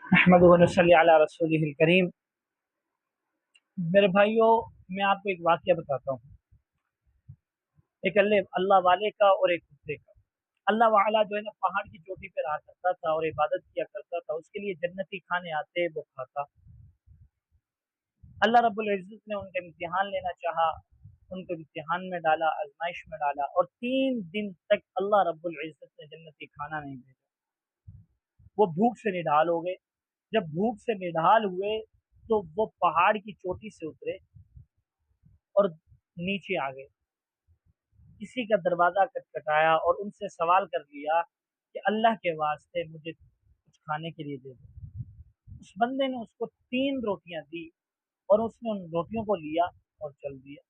अहमदुहु व नसल्ली अला रसूलिहिल करीम। मेरे भाइयों, मैं आपको एक वाक़या बताता हूँ। एक अल्लाह वाले का और एक कुत्ते का। अल्लाह वाला जो है ना, पहाड़ की चोटी पे रहा करता था और इबादत किया करता था। उसके लिए जन्नती खाने आते, वो खाता। अल्लाह रब्बुल इज़्ज़त ने उनका इम्तिहान लेना चाहा, उनको इम्तिहान में डाला, आजमाइश में डाला, और 3 दिन तक अल्लाह रब्बुल इज़्ज़त ने जन्नती खाना नहीं भेजा। वो भूख से निढाल हो गए। जब भूख से निढाल हुए तो वो पहाड़ की चोटी से उतरे और नीचे आ गए। किसी का दरवाजा खटखटाया और उनसे सवाल कर लिया कि अल्लाह के वास्ते मुझे कुछ खाने के लिए दे दो। उस बंदे ने उसको 3 रोटियां दी और उसने उन रोटियों को लिया और चल दिया।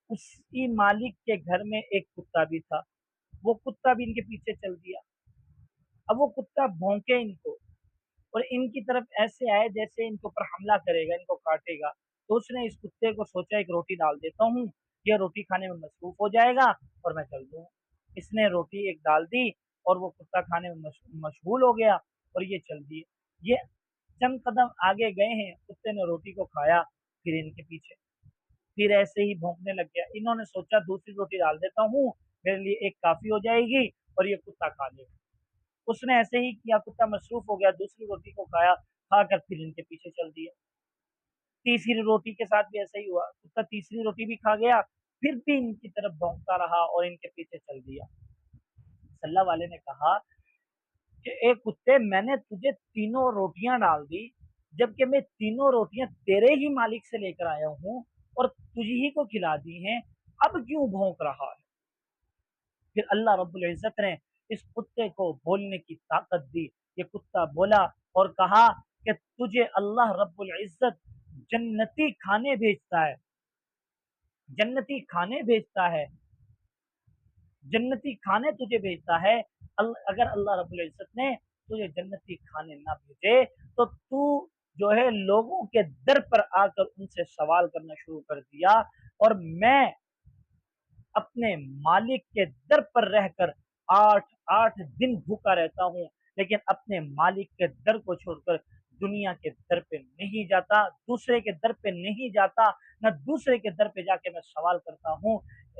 उसी मालिक के घर में एक कुत्ता भी था। वो कुत्ता भी इनके पीछे चल दिया। अब वो कुत्ता भौंके इनको और इनकी तरफ ऐसे आए जैसे इनके ऊपर हमला करेगा, इनको काटेगा। तो उसने इस कुत्ते को सोचा, एक रोटी डाल देता हूँ, यह रोटी खाने में मसरूफ हो जाएगा और मैं चल दूँ। इसने रोटी एक डाल दी और वो कुत्ता खाने में मशगूल हो गया और ये चल दिए। ये चंद कदम आगे गए हैं, कुत्ते ने रोटी को खाया, फिर इनके पीछे, फिर ऐसे ही भौंकने लग गया। इन्होंने सोचा दूसरी रोटी डाल देता हूँ, मेरे लिए एक काफी हो जाएगी और ये कुत्ता खा लेगा। उसने ऐसे ही किया, कुत्ता मसरूफ हो गया, दूसरी रोटी को खाया, खाकर फिर इनके पीछे चल दिया। तीसरी रोटी के साथ भी ऐसा ही हुआ, कुत्ता तीसरी रोटी भी खा गया, फिर भी इनकी तरफ भौंकता रहा और इनके पीछे चल दिया। सल्ला वाले ने कहा कि एक कुत्ते, मैंने तुझे 3 रोटियां डाल दी, जबकि मैं 3 रोटियां तेरे ही मालिक से लेकर आया हूँ और तुझी ही को खिला दी हैं, अब क्यों भौंक रहा है? फिर अल्लाह रब्बुल इज़्ज़त ने इस कुत्ते को बोलने की ताकत दी। ये कुत्ता बोला और कहा कि तुझे अल्लाह रब्बुल इज़्ज़त जन्नती खाने भेजता है, जन्नती खाने भेजता है, जन्नती खाने तुझे भेजता है। अगर अल्लाह रब्बुल इज़्ज़त ने तुझे जन्नती खाने ना भेजे तो तू जो है लोगों के दर पर आकर उनसे सवाल करना शुरू कर दिया, और मैं अपने मालिक के दर पर रहकर 8 8 दिन भूखा रहता हूँ, लेकिन अपने मालिक के दर को छोड़कर दुनिया के दर पे नहीं जाता, दूसरे के दर पे नहीं जाता, न दूसरे के दर पे जाके मैं सवाल करता हूँ।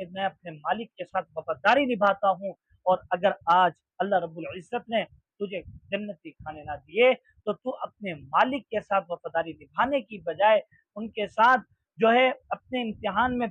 मैं अपने मालिक के साथ वफादारी निभाता हूँ। और अगर आज अल्लाह रब्बुल इज़्ज़त ने तुझे जन्नती खाने ना दिए तो तू अपने मालिक के साथ वफादारी निभाने की बजाय उनके साथ जो है अपने इम्तिहान में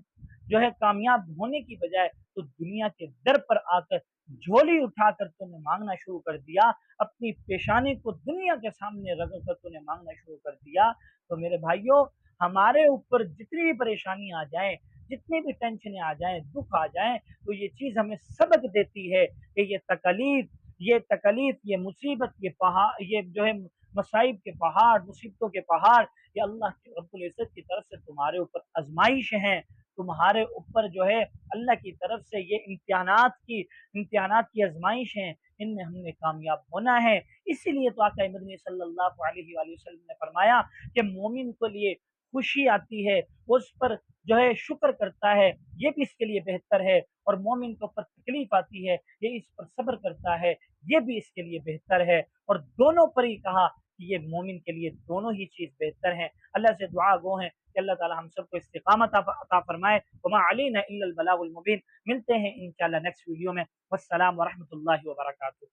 जो है कामयाब होने की बजाय तो दुनिया के दर पर आकर झोली उठाकर तूने मांगना शुरू कर दिया, अपनी पेशानी को दुनिया के सामने रख कर तूने मांगना शुरू कर दिया। तो मेरे भाइयों, हमारे ऊपर जितनी भी परेशानी आ जाए, जितनी भी टेंशन आ जाए, दुख आ जाए, तो ये चीज हमें सबक देती है कि ये तकलीफ, ये मुसीबत, ये पहाड़, ये जो है मसाइब के पहाड़, मुसीबतों के पहाड़, ये अल्लाह के रब्बुल इज़्ज़त की तरफ से तुम्हारे ऊपर आजमाइश हैं। तुम्हारे ऊपर जो है अल्लाह की तरफ से ये इम्तिहानात की आजमाइश हैं। इनमें हमने कामयाब होना है। इसीलिए तो आका मदनी सल्लल्लाहु अलैहि वसल्लम ने फरमाया कि मोमिन के लिए खुशी आती है, वो उस पर जो है शुक्र करता है, ये भी इसके लिए बेहतर है। और मोमिन के ऊपर तकलीफ आती है, ये इस पर सब्र करता है, ये भी इसके लिए बेहतर है। और दोनों पर ही कहा कि ये मोमिन के लिए दोनों ही चीज बेहतर है। अल्लाह से दुआ गो है कि अल्लाह ताला हम सबको इस्तिकामत अता फरमाए। वमा अलैना इल्लल बलागुल मुबीन। मिलते हैं इंशाअल्लाह नेक्स्ट वीडियो में। वस्सलाम व रहमतुल्लाहि व बरकातुहू।